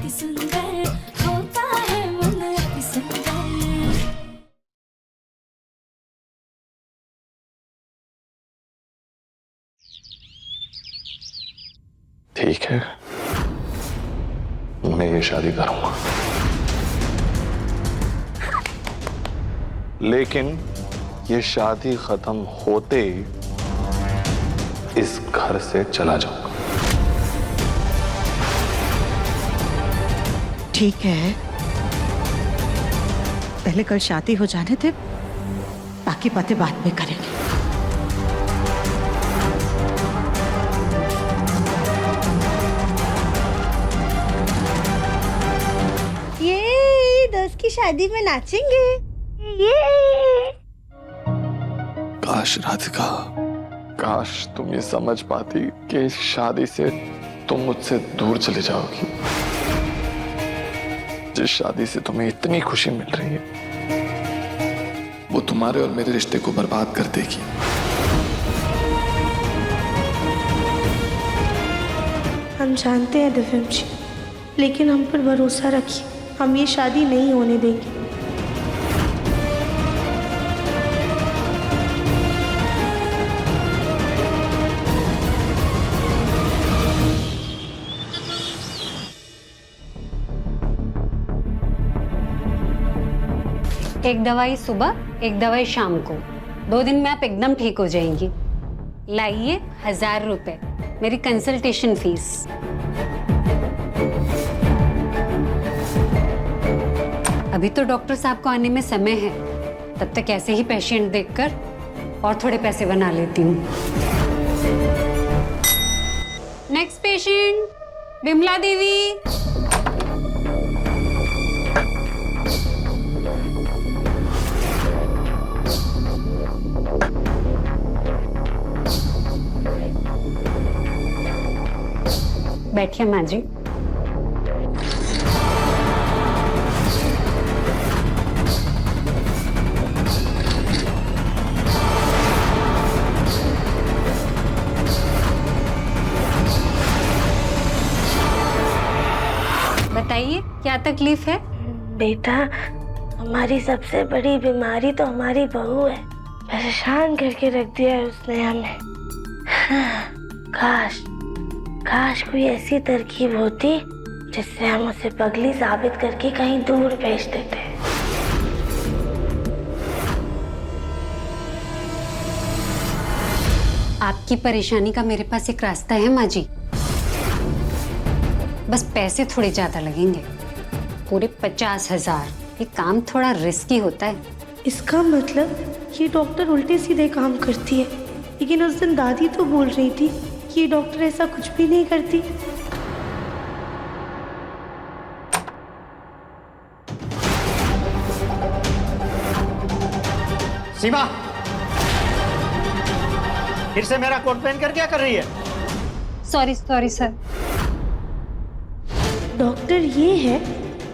अति सुंदर होता है मन अति सुंदर। ठीक है, मैं ये शादी करूंगा, लेकिन ये शादी खत्म होते ही इस घर से चला जाऊंगा। ठीक है, पहले कल शादी हो जाने दे, बाकी बातें बाद में करेंगे। ये दोस्त की शादी में नाचेंगे। ये काश राधिका, काश तुम ये समझ पाती कि इस शादी से तुम मुझसे दूर चली जाओगी। जिस शादी से तुम्हें इतनी खुशी मिल रही है, वो तुम्हारे और मेरे रिश्ते को बर्बाद कर देगी। हम जानते हैं दिव्यम जी, लेकिन हम पर भरोसा रखिए, हम ये शादी नहीं होने देंगे। एक दवाई सुबह, एक दवाई शाम को। 2 दिन में आप एकदम ठीक हो जाएंगी। लाइए 1000 रुपए, मेरी कंसल्टेशन फीस। अभी तो डॉक्टर साहब को आने में समय है, तब तक ऐसे ही पेशेंट देखकर और थोड़े पैसे बना लेती हूँ। नेक्स्ट पेशेंट, बिमला देवी। बैठिए माँ जी। बताइए क्या तकलीफ है? बेटा, हमारी सबसे बड़ी बीमारी तो हमारी बहू है। परेशान करके रख दिया है उसने हमें। काश काश कोई ऐसी तरकीब होती जिससे हम उसे पगली साबित करके कहीं दूर भेज देते। आपकी परेशानी का मेरे पास एक रास्ता है माँ जी। बस पैसे थोड़े ज्यादा लगेंगे, पूरे 50,000। ये काम थोड़ा रिस्की होता है। इसका मतलब ये डॉक्टर उल्टे सीधे काम करती है, लेकिन उस दिन दादी तो बोल रही थी कि ये डॉक्टर ऐसा कुछ भी नहीं करती। सीमा, फिर से मेरा कोट पहन कर क्या कर रही है? Sorry sir. डॉक्टर ये है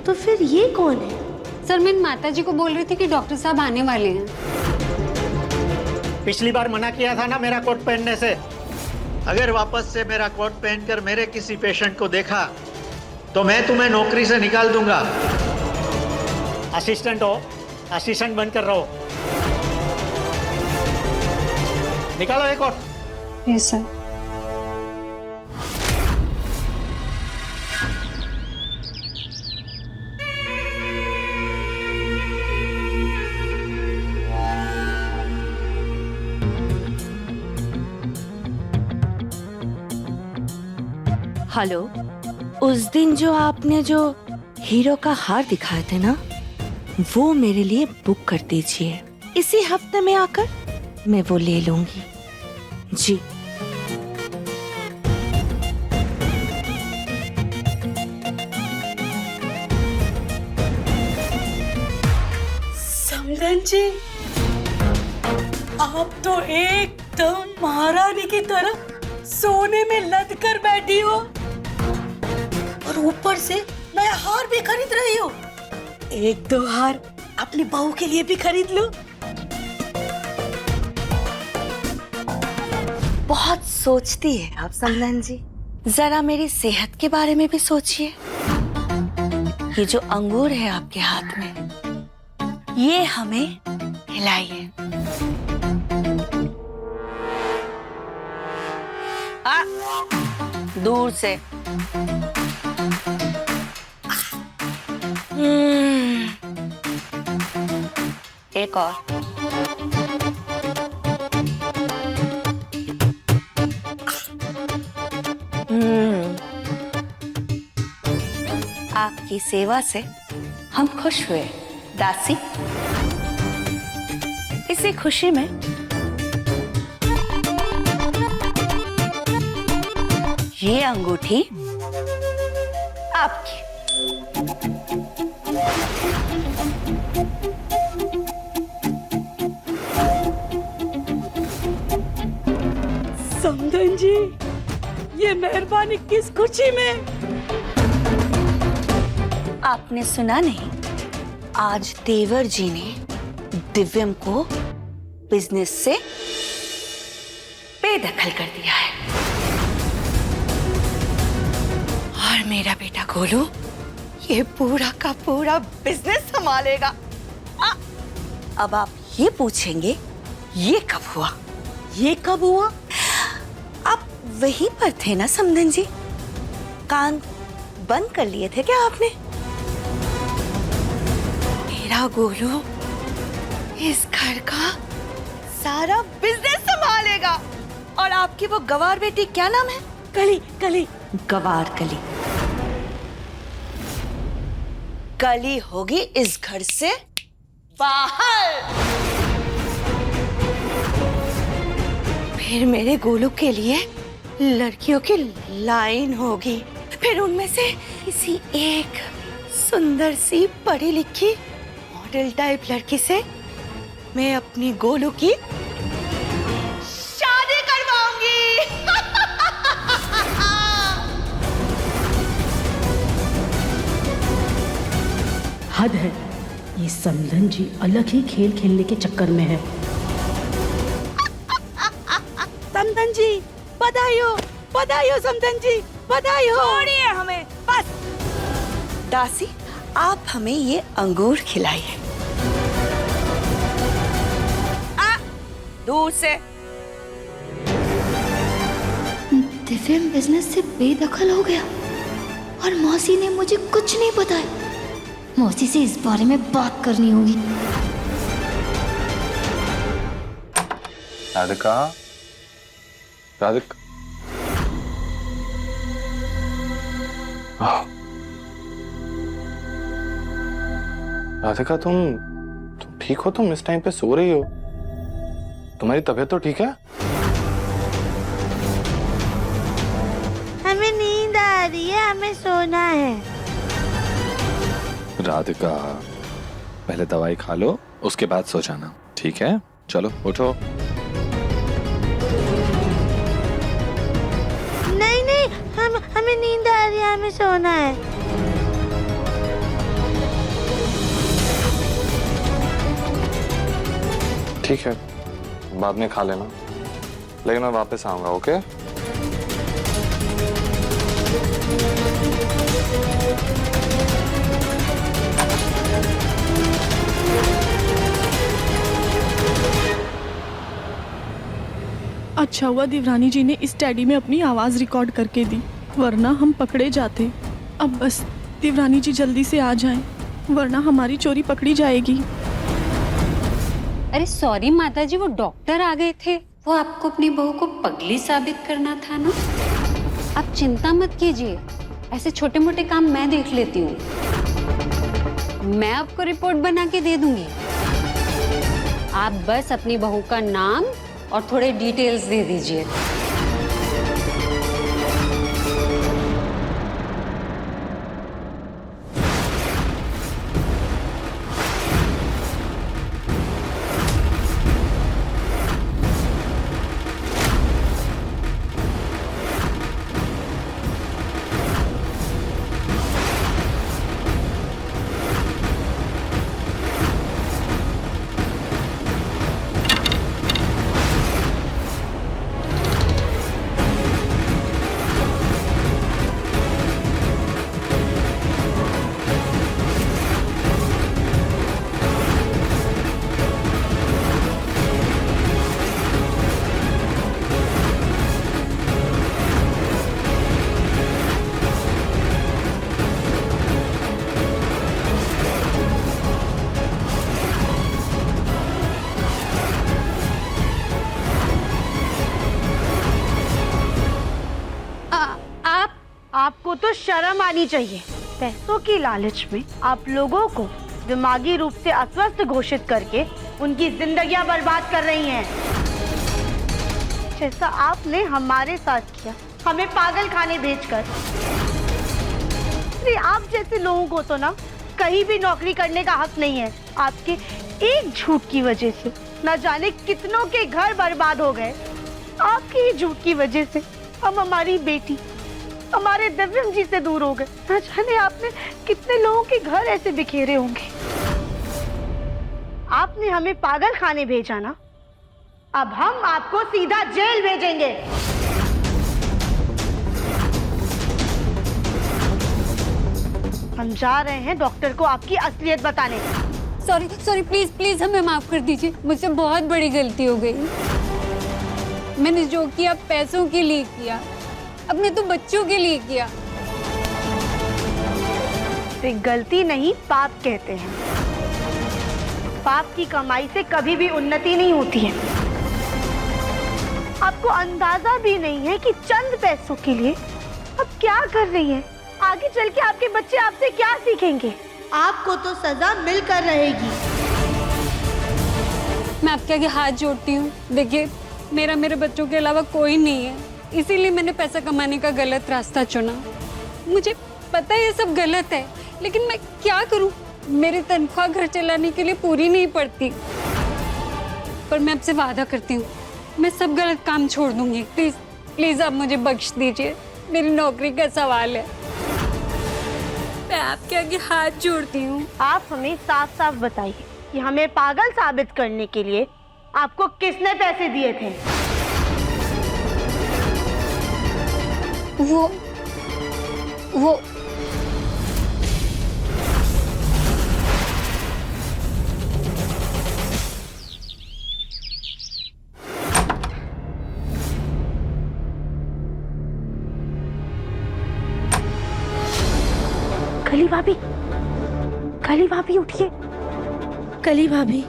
तो फिर ये कौन है? सर, मैं माता जी को बोल रही थी कि डॉक्टर साहब आने वाले हैं। पिछली बार मना किया था ना मेरा कोट पहनने से। अगर वापस से मेरा कोट पहनकर मेरे किसी पेशेंट को देखा तो मैं तुम्हें नौकरी से निकाल दूंगा। असिस्टेंट हो, असिस्टेंट बनकर रहो। निकालो ये कोट। Yes sir. हेलो, उस दिन जो आपने जो हीरो का हार दिखाए थे ना, वो मेरे लिए बुक कर दीजिए। इसी हफ्ते में आकर मैं वो ले लूंगी जी। समधन जी, आप तो एकदम महारानी की तरह सोने में लद कर बैठी हो और ऊपर से नया हार भी खरीद रही हो। 1-2 हार अपनी बहू के लिए भी खरीद लो। बहुत सोचती है आप समधन जी, जरा मेरी सेहत के बारे में भी सोचिए। ये जो अंगूर है आपके हाथ में, ये हमें खिलाइए। दूर से। एक और। आपकी सेवा से हम खुश हुए दासी। इसी खुशी में ये अंगूठी आपकी। समधन जी, ये मेहरबानी किस खुशी में? आपने सुना नहीं, आज देवर जी ने दिव्यम को बिजनेस से बेदखल कर दिया है और मेरा बेटा गोलू ये पूरा का पूरा बिजनेस संभालेगा। अब आप ये पूछेंगे ये कब हुआ? ये कब हुआ? आप वहीं पर थे ना समधन जी? कान बंद कर लिए थे क्या आपने? मेरा गोलू इस घर का सारा बिजनेस संभालेगा और आपकी वो गवार बेटी क्या नाम है? कली। कली। गवार कली। कली होगी इस घर से बाहर। फिर मेरे गोलू के लिए लड़कियों की लाइन होगी। फिर उनमें से किसी एक सुंदर सी पढ़ी लिखी मॉडल टाइप लड़की से मैं अपनी गोलू की शादी करवाऊंगी। हद है, ये समधन जी अलग ही खेल खेलने के चक्कर में है। समधन जी बधाई हो, बधाई हो समधन जी, बधाई हो। छोड़िए हमें बस। दासी, आप हमें ये अंगूर खिलाइए। दूर से। दिव्यम बिजनेस से बेदखल हो गया और मौसी ने मुझे कुछ नहीं बताया। मौसी से इस बारे में बात करनी होगी। राधिका, राधिका, राधिका तुम ठीक हो? तुम इस टाइम पे सो रही हो? तुम्हारी तबीयत तो ठीक है? हमें नींद आ रही है, हमें सोना है। राधिका, पहले दवाई खा लो, उसके बाद सो जाना, ठीक है? चलो उठो। नहीं नहीं, हमें नींद आ रही है, हमें सोना है। ठीक है, बाद में खा लेना, लेकिन मैं वापस आऊंगा, ओके? अच्छा हुआ देवरानी जी ने इस टैडी में अपनी आवाज रिकॉर्ड करके दी, वरना हम पकड़े जाते। अब बस देवरानी जी जल्दी से आ जाएं, वरना हमारी चोरी पकड़ी जाएगी। अरे सॉरी माताजी, वो डॉक्टर आ गए थे। वो आपको अपनी बहू को पगली साबित करना था ना। आप चिंता मत कीजिए, ऐसे छोटे मोटे काम मैं देख लेती हूँ। मैं आपको रिपोर्ट बना के दे दूंगी। आप बस अपनी बहू का नाम और थोड़े डिटेल्स दे दीजिए। तो शर्म आनी चाहिए। पैसों की लालच में आप लोगों को दिमागी रूप से अस्वस्थ घोषित करके उनकी जिंदगियां बर्बाद कर रही हैं, जैसा आपने हमारे साथ किया, हमें पागल खाने भेजकर। आप जैसे लोगों को तो ना कहीं भी नौकरी करने का हक नहीं है। आपके एक झूठ की वजह से न जाने कितनों के घर बर्बाद हो गए। आपकी ही झूठ की वजह से हम हमारी बेटी, हमारे दिव्यम जी से दूर हो गए। न जाने आपने कितने लोगों के घर ऐसे बिखेरे होंगे। आपने हमें पागल खाने भेजा ना, अब हम आपको सीधा जेल भेजेंगे। हम जा रहे हैं डॉक्टर को आपकी असलियत बताने। सॉरी सॉरी, प्लीज प्लीज हमें माफ कर दीजिए, मुझसे बहुत बड़ी गलती हो गई। मैंने जो किया पैसों के लिए किया, अपने तो बच्चों के लिए किया। इसे गलती नहीं पाप कहते हैं। पाप की कमाई से कभी भी उन्नति नहीं होती है। आपको अंदाजा भी नहीं है कि चंद पैसों के लिए आप क्या कर रही हैं। आगे चल के आपके बच्चे आपसे क्या सीखेंगे। आपको तो सजा मिलकर रहेगी। मैं आपके आगे हाथ जोड़ती हूँ। देखिए, मेरे बच्चों के अलावा कोई नहीं है, इसीलिए मैंने पैसा कमाने का गलत रास्ता चुना। मुझे पता है ये सब गलत है, लेकिन मैं क्या करूँ, मेरी तनख्वाह घर चलाने के लिए पूरी नहीं पड़ती। पर मैं आपसे वादा करती हूँ, मैं सब गलत काम छोड़ दूंगी। प्लीज प्लीज आप मुझे बख्श दीजिए, मेरी नौकरी का सवाल है। मैं आपके आगे हाथ जोड़ती हूँ। आप हमें साफ साफ बताइए कि हमें पागल साबित करने के लिए आपको किसने पैसे दिए थे? वो कली भाभी उठिए। कली भाभी।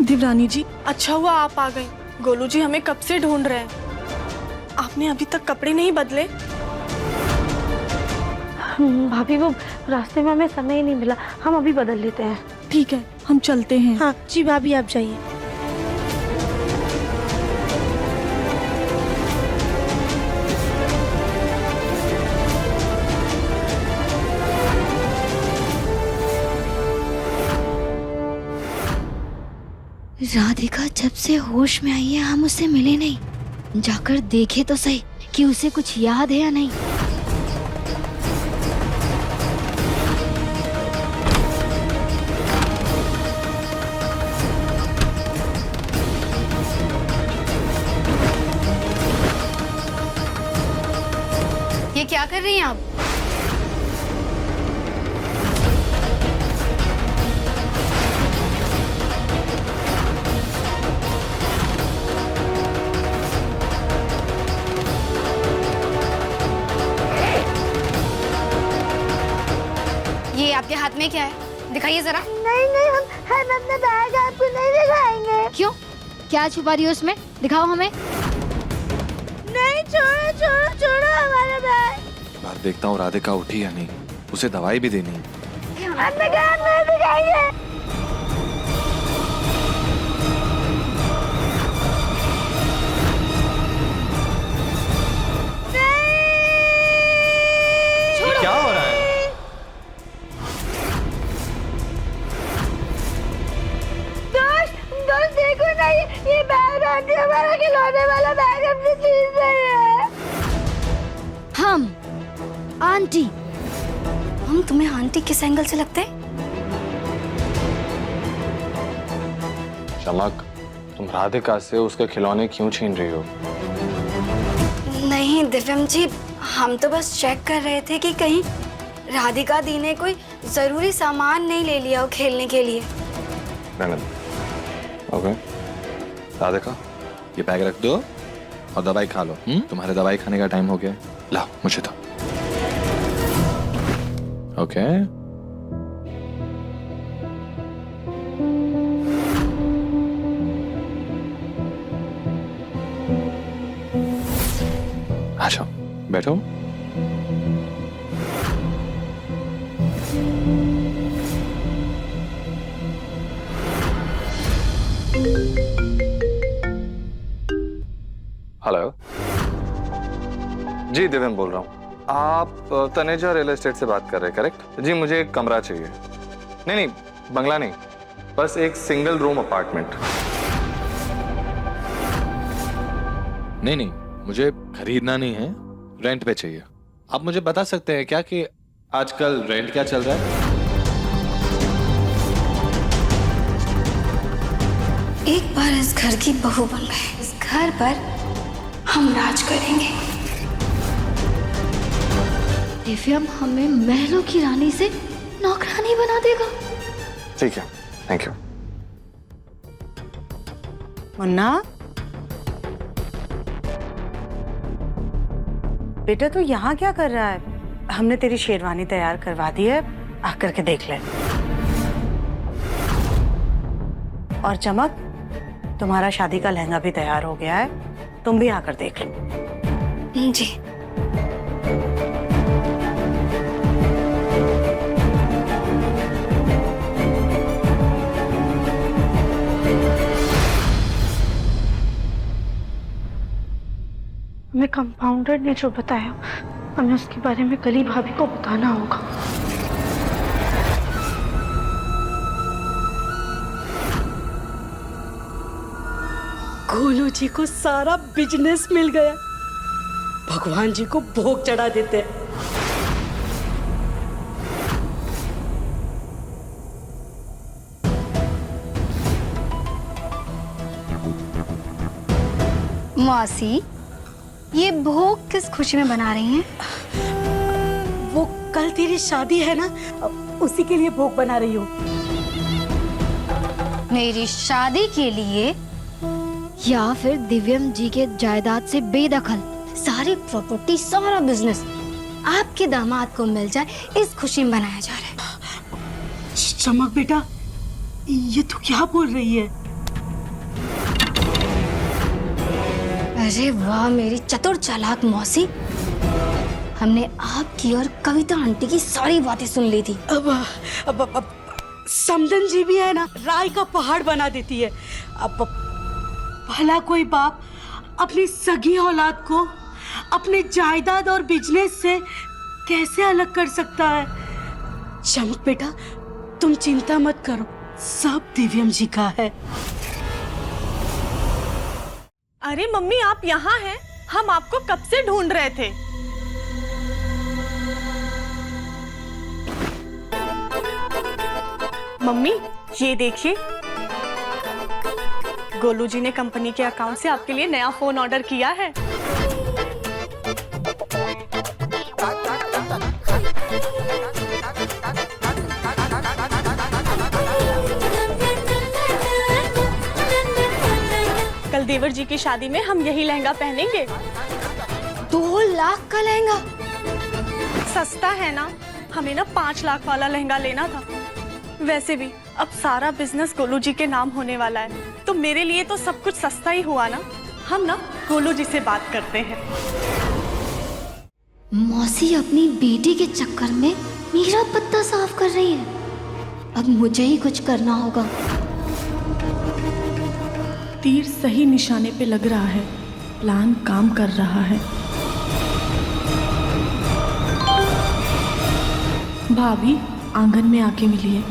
दिवरानी जी, अच्छा हुआ आप आ गए। गोलू जी हमें कब से ढूंढ रहे हैं। आपने अभी तक कपड़े नहीं बदले? भाभी वो रास्ते में हमें समय ही नहीं मिला, हम अभी बदल लेते हैं। ठीक है, हम चलते हैं। हाँ जी भाभी, आप जाइए। राधिका जब से होश में आई है हम उससे मिले नहीं। जाकर देखे तो सही कि उसे कुछ याद है या नहीं। ये क्या कर रही हैं आप? ये आपके हाथ में क्या है? दिखाइए जरा। नहीं हम अपना बैग आपको नहीं दिखाएंगे। क्यों? क्या छुपा रही हो उसमें? दिखाओ हमें। नहीं, छोड़ो हमारा बैग। बाहर देखता हूँ राधिका उठी या नहीं, उसे दवाई भी देनी है। अपने बैग में दिखाइए। क्या हो रहा है? दोस्त देखो ना, ये बैग आंटी हमारा खिलौने वाला बैग अपनी चीज है। हम आंटी? हम तुम्हें आंटी किस एंगल से लगते हैं? चमक, तुम राधिका से उसके खिलौने क्यों छीन रही हो? नहीं दिव्यम जी, हम तो बस चेक कर रहे थे कि कहीं राधिका दी ने कोई जरूरी सामान नहीं ले लिया हो खेलने के लिए। ओके, राधिका ये बैग रख दो और दवाई खा लो। तुम्हारे दवाई खाने का टाइम हो गया, लाओ मुझे दो। ओके आ जाओ, बैठो। हेलो जी, दिव्यम बोल रहा हूँ। आप तनेजा रियल एस्टेट से बात कर रहे हैं, करेक्ट? जी, मुझे एक कमरा चाहिए। नहीं, बंगला नहीं, बस एक सिंगल रूम अपार्टमेंट। नहीं, मुझे खरीदना नहीं है, रेंट पे चाहिए। आप मुझे बता सकते हैं क्या कि आजकल रेंट क्या चल रहा है? एक बार इस घर की बहू बन गए, इस घर पर हम राज करेंगे। दिव्यम हमें महलों की रानी से नौकरानी बना देगा। ठीक है, थैंक यू। मुन्ना, बेटा तू यहाँ क्या कर रहा है? हमने तेरी शेरवानी तैयार करवा दी है, आकर के देख ले। और चमक, तुम्हारा शादी का लहंगा भी तैयार हो गया है, तुम भी आकर देख लो। जी। हमें कंपाउंडर ने जो बताया, हमें उसके बारे में कली भाभी को बताना होगा। गोलू जी को सारा बिजनेस मिल गया, भगवान जी को भोग चढ़ा देते। मौसी, ये भोग किस खुशी में बना रही हैं? वो कल तेरी शादी है ना, उसी के लिए भोग बना रही हूँ। मेरी शादी के लिए या फिर दिव्यम जी के जायदाद से बेदखल सारी प्रॉपर्टी, सारा बिजनेस आपके दामाद को मिल जाए, इस खुशी में बनाया जा रहा है। चमक बेटा, ये तू क्या बोल रही है? अरे वाह मेरी चतुर चालाक मौसी, हमने आपकी और कविता आंटी की सारी बातें सुन ली थी। अब समदन जी भी है ना, राय का पहाड़ बना देती है। अब भला कोई बाप अपनी सगी औलाद को अपने जायदाद और बिजनेस से कैसे अलग कर सकता है? चमक बेटा, तुम चिंता मत करो, सब दिव्यम जी का है। अरे मम्मी, आप यहाँ हैं? हम आपको कब से ढूंढ रहे थे। मम्मी, ये देखिए, गोलू जी ने कंपनी के अकाउंट से आपके लिए नया फोन ऑर्डर किया है। कल देवर जी की शादी में हम यही लहंगा पहनेंगे। 2 लाख का लहंगा? सस्ता है ना, हमें ना 5 लाख वाला लहंगा लेना था। वैसे भी अब सारा बिजनेस गोलू जी के नाम होने वाला है, तो मेरे लिए तो सब कुछ सस्ता ही हुआ ना। हम ना गोलू जी से बात करते हैं। मौसी अपनी बेटी के चक्कर में मेरा पत्ता साफ कर रही है। अब मुझे ही कुछ करना होगा। तीर सही निशाने पे लग रहा है, प्लान काम कर रहा है। भाभी आंगन में आके मिलिए।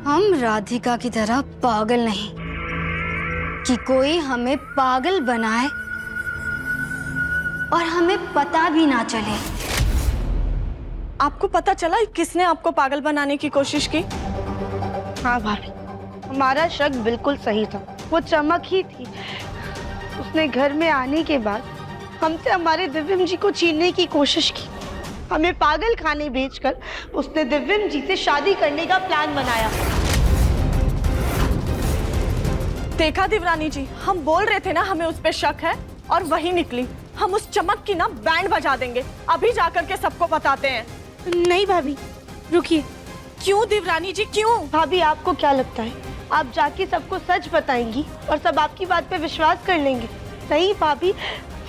हम राधिका की तरह पागल नहीं कि कोई हमें पागल बनाए और हमें पता भी ना चले। आपको पता चला किसने आपको पागल बनाने की कोशिश की? हाँ भाभी, हमारा शक बिल्कुल सही था, वो चमक ही थी। उसने घर में आने के बाद हमसे हमारे दिव्यम जी को छीनने की कोशिश की। हमें पागल खाने भेजकर उसने दिव्यम जी से शादी करने का प्लान बनाया। देखा देवरानी जी, हम बोल रहे थे ना हमें उस पे शक है, और वही निकली। हम उस चमक की ना बैंड बजा देंगे। अभी जाकर के सबको बताते हैं। नहीं भाभी, रुकिए। क्यों देवरानी जी, क्यों? भाभी, आपको क्या लगता है आप जाके सबको सच बताएंगी और सब आपकी बात पे विश्वास कर लेंगे। नहीं भाभी,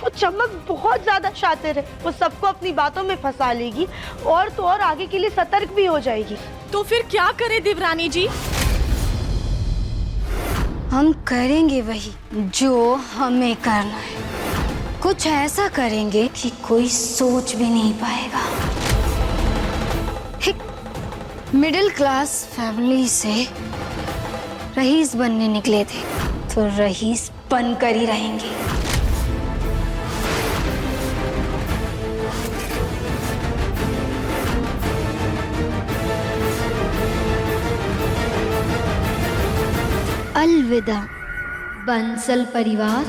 वो चमक बहुत ज्यादा शातिर है, वो सबको अपनी बातों में फंसा लेगी और तो और आगे के लिए सतर्क भी हो जाएगी। तो फिर क्या करे देवरानी जी? हम करेंगे वही जो हमें करना है। कुछ ऐसा करेंगे कि कोई सोच भी नहीं पाएगा। एक मिडिल क्लास फैमिली से रईस बनने निकले थे तो रईस बनकर ही रहेंगे। अलविदा बंसल परिवार।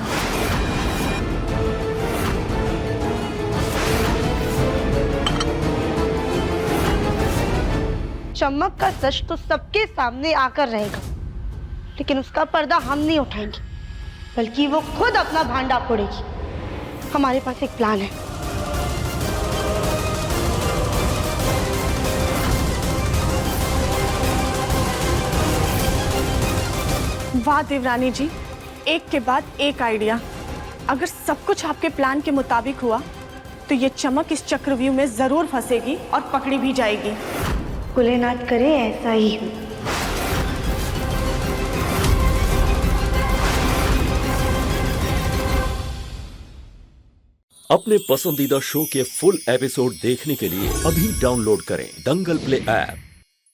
चमक का सच तो सबके सामने आकर रहेगा, लेकिन उसका पर्दा हम नहीं उठाएंगे, बल्कि वो खुद अपना भांडा फोड़ेगी। हमारे पास एक प्लान है। वाह देवरानी जी, एक के बाद एक आइडिया। अगर सब कुछ आपके प्लान के मुताबिक हुआ तो ये चमक इस चक्रव्यूह में जरूर फंसेगी और पकड़ी भी जाएगी। कुलेनाथ करे ऐसा ही हो। अपने पसंदीदा शो के फुल एपिसोड देखने के लिए अभी डाउनलोड करें दंगल प्ले ऐप।